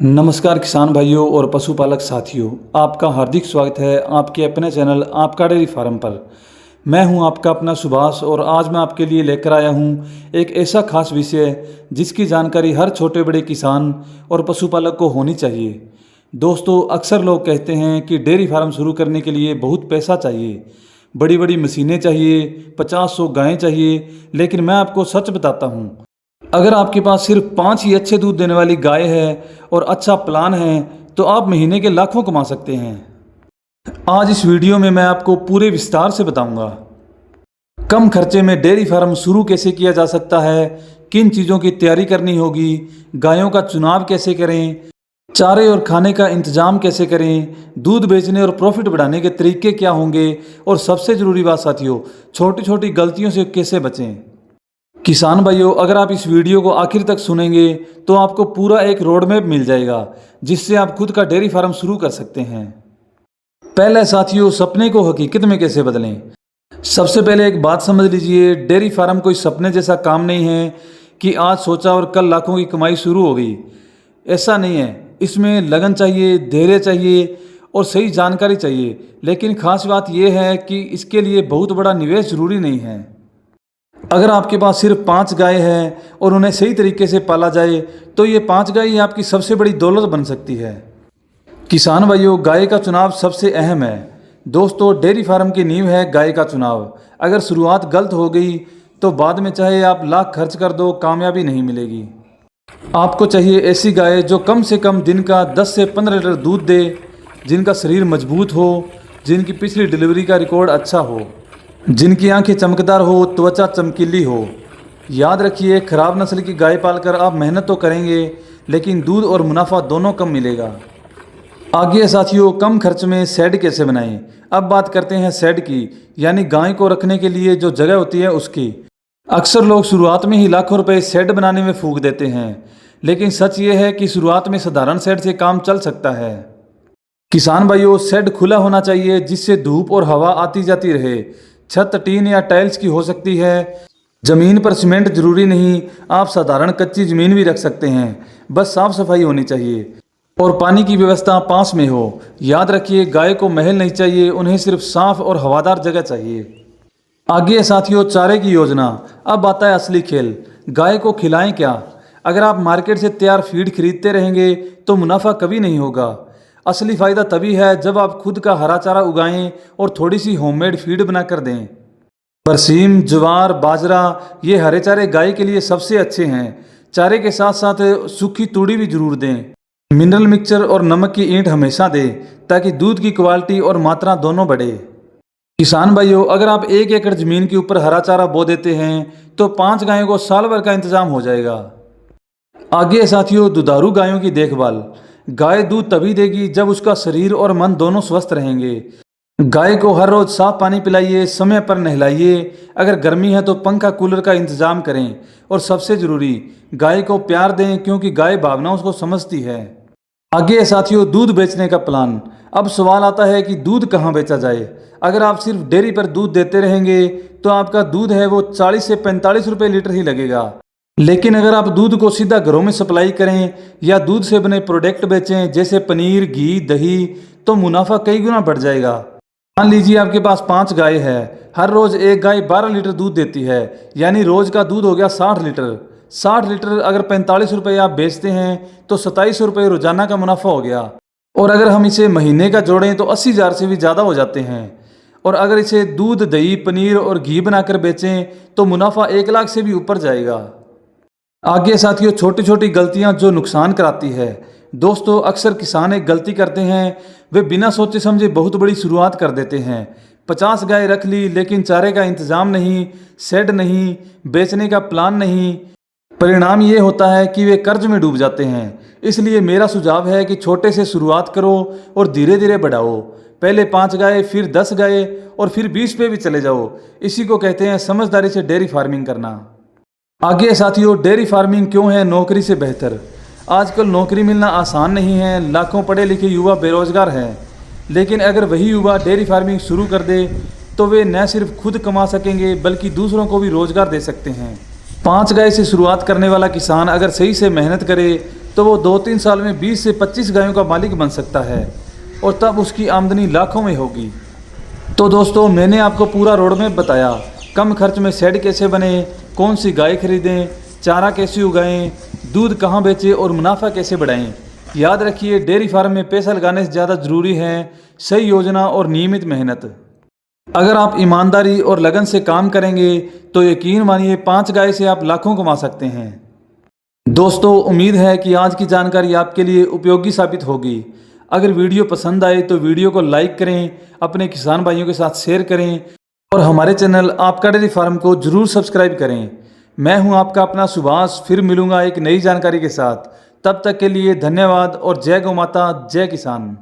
नमस्कार किसान भाइयों और पशुपालक साथियों, आपका हार्दिक स्वागत है आपके अपने चैनल आपका डेयरी फार्म पर। मैं हूं आपका अपना सुभाष और आज मैं आपके लिए लेकर आया हूं एक ऐसा खास विषय जिसकी जानकारी हर छोटे बड़े किसान और पशुपालक को होनी चाहिए। दोस्तों, अक्सर लोग कहते हैं कि डेयरी फार्म शुरू करने के लिए बहुत पैसा चाहिए, बड़ी बड़ी मशीनें चाहिए, 50-100 गायें चाहिए। लेकिन मैं आपको सच बताता हूँ, अगर आपके पास सिर्फ 5 ही अच्छे दूध देने वाली गाय है और अच्छा प्लान है तो आप महीने के लाखों कमा सकते हैं। आज इस वीडियो में मैं आपको पूरे विस्तार से बताऊंगा कम खर्चे में डेयरी फार्म शुरू कैसे किया जा सकता है, किन चीज़ों की तैयारी करनी होगी, गायों का चुनाव कैसे करें, चारे और खाने का इंतजाम कैसे करें, दूध बेचने और प्रॉफिट बढ़ाने के तरीके क्या होंगे और सबसे ज़रूरी बात साथियों, छोटी छोटी गलतियों से कैसे बचें। किसान भाइयों, अगर आप इस वीडियो को आखिर तक सुनेंगे तो आपको पूरा एक रोड मैप मिल जाएगा जिससे आप खुद का डेयरी फार्म शुरू कर सकते हैं। पहले साथियों, सपने को हकीकत में कैसे बदलें। सबसे पहले एक बात समझ लीजिए, डेयरी फार्म कोई सपने जैसा काम नहीं है कि आज सोचा और कल लाखों की कमाई शुरू हो गई। ऐसा नहीं है। इसमें लगन चाहिए, धैर्य चाहिए और सही जानकारी चाहिए। लेकिन खास बात यह है कि इसके लिए बहुत बड़ा निवेश जरूरी नहीं है। अगर आपके पास सिर्फ 5 गाय हैं और उन्हें सही तरीके से पाला जाए तो ये 5 गाय आपकी सबसे बड़ी दौलत बन सकती है। किसान भाइयों, गाय का चुनाव सबसे अहम है। दोस्तों, डेयरी फार्म की नींव है गाय का चुनाव। अगर शुरुआत गलत हो गई तो बाद में चाहे आप लाख खर्च कर दो, कामयाबी नहीं मिलेगी। आपको चाहिए ऐसी गाय जो कम से कम दिन का 10 से 15 लीटर दूध दे, जिनका शरीर मजबूत हो, जिनकी पिछली डिलीवरी का रिकॉर्ड अच्छा हो, जिनकी आंखें चमकदार हो, त्वचा चमकीली हो। याद रखिए, खराब नस्ल की गाय पालकर आप मेहनत तो करेंगे लेकिन दूध और मुनाफा दोनों कम मिलेगा। आगे साथियों, कम खर्च में शेड कैसे बनाएं। अब बात करते हैं शेड की, यानी गाय को रखने के लिए जो जगह होती है उसकी। अक्सर लोग शुरुआत में ही लाखों रुपए शेड बनाने में फूंक देते हैं, लेकिन सच ये है कि शुरुआत में साधारण शेड से काम चल सकता है। किसान भाइयों, शेड खुला होना चाहिए जिससे धूप और हवा आती जाती रहे। छत टीन या टाइल्स की हो सकती है। ज़मीन पर सीमेंट जरूरी नहीं, आप साधारण कच्ची ज़मीन भी रख सकते हैं, बस साफ सफाई होनी चाहिए और पानी की व्यवस्था पास में हो। याद रखिए, गाय को महल नहीं चाहिए, उन्हें सिर्फ साफ और हवादार जगह चाहिए। आगे साथियों, चारे की योजना। अब आता है असली खेल, गाय को खिलाएं क्या। अगर आप मार्केट से तैयार फीड खरीदते रहेंगे तो मुनाफा कभी नहीं होगा। असली फ़ायदा तभी है जब आप खुद का हरा चारा उगाएं और थोड़ी सी होममेड फीड बनाकर दें। बरसीम, ज्वार, बाजरा, ये हरे चारे गाय के लिए सबसे अच्छे हैं। चारे के साथ साथ सूखी तूड़ी भी जरूर दें। मिनरल मिक्सचर और नमक की ईंट हमेशा दें ताकि दूध की क्वालिटी और मात्रा दोनों बढ़े। किसान भाइयों, अगर आप 1 एकड़ ज़मीन के ऊपर हरा चारा बो देते हैं तो 5 गायों को साल भर का इंतजाम हो जाएगा। आगे साथियों, दुधारू गायों की देखभाल। गाय दूध तभी देगी जब उसका शरीर और मन दोनों स्वस्थ रहेंगे। गाय को हर रोज साफ पानी पिलाइए, समय पर नहलाइए। अगर गर्मी है तो पंखा कूलर का इंतजाम करें और सबसे ज़रूरी, गाय को प्यार दें क्योंकि गाय भावनाओं को समझती है। आगे साथियों, दूध बेचने का प्लान। अब सवाल आता है कि दूध कहाँ बेचा जाए। अगर आप सिर्फ डेयरी पर दूध देते रहेंगे तो आपका दूध है वो 40 से 45 रुपये लीटर ही लगेगा। लेकिन अगर आप दूध को सीधा घरों में सप्लाई करें या दूध से बने प्रोडक्ट बेचें जैसे पनीर, घी, दही, तो मुनाफा कई गुना बढ़ जाएगा। मान लीजिए आपके पास 5 गाय है, हर रोज एक गाय 12 लीटर दूध देती है, यानी रोज का दूध हो गया 60 लीटर। 60 लीटर अगर 45 रुपये आप बेचते हैं तो 27 रुपये रोजाना का मुनाफा हो गया। और अगर हम इसे महीने का जोड़ें तो 80,000 से भी ज़्यादा हो जाते हैं। और अगर इसे दूध, दही, पनीर और घी बनाकर बेचें तो मुनाफा 1 लाख से भी ऊपर जाएगा। आगे साथियों, छोटी छोटी गलतियां जो नुकसान कराती है। दोस्तों, अक्सर किसान एक गलती करते हैं, वे बिना सोचे समझे बहुत बड़ी शुरुआत कर देते हैं। 50 गाय रख ली लेकिन चारे का इंतजाम नहीं, शेड नहीं, बेचने का प्लान नहीं। परिणाम ये होता है कि वे कर्ज में डूब जाते हैं। इसलिए मेरा सुझाव है कि छोटे से शुरुआत करो और धीरे धीरे बढ़ाओ। पहले 5 गाय, फिर 10 गाय और फिर 20 पे भी चले जाओ। इसी को कहते हैं समझदारी से डेयरी फार्मिंग करना। आगे साथियों, डेयरी फार्मिंग क्यों है नौकरी से बेहतर। आजकल नौकरी मिलना आसान नहीं है, लाखों पढ़े लिखे युवा बेरोजगार हैं। लेकिन अगर वही युवा डेयरी फार्मिंग शुरू कर दे तो वे न सिर्फ खुद कमा सकेंगे बल्कि दूसरों को भी रोजगार दे सकते हैं। 5 गाय से शुरुआत करने वाला किसान अगर सही से मेहनत करे तो वो 2-3 साल में 20 से 25 गायों का मालिक बन सकता है और तब उसकी आमदनी लाखों में होगी। तो दोस्तों, मैंने आपको पूरा रोड मैप बताया। कम खर्च में शेड कैसे बने, कौन सी गाय खरीदें, चारा कैसे उगाएं, दूध कहाँ बेचें और मुनाफा कैसे बढ़ाएं। याद रखिए, डेयरी फार्म में पैसा लगाने से ज़्यादा ज़रूरी है सही योजना और नियमित मेहनत। अगर आप ईमानदारी और लगन से काम करेंगे तो यकीन मानिए 5 गाय से आप लाखों कमा सकते हैं। दोस्तों, उम्मीद है कि आज की जानकारी आपके लिए उपयोगी साबित होगी। अगर वीडियो पसंद आए तो वीडियो को लाइक करें, अपने किसान भाइयों के साथ शेयर करें और हमारे चैनल आपका डेयरी फार्म को जरूर सब्सक्राइब करें। मैं हूं आपका अपना सुभाष, फिर मिलूंगा एक नई जानकारी के साथ। तब तक के लिए धन्यवाद और जय गौ माता, जय किसान।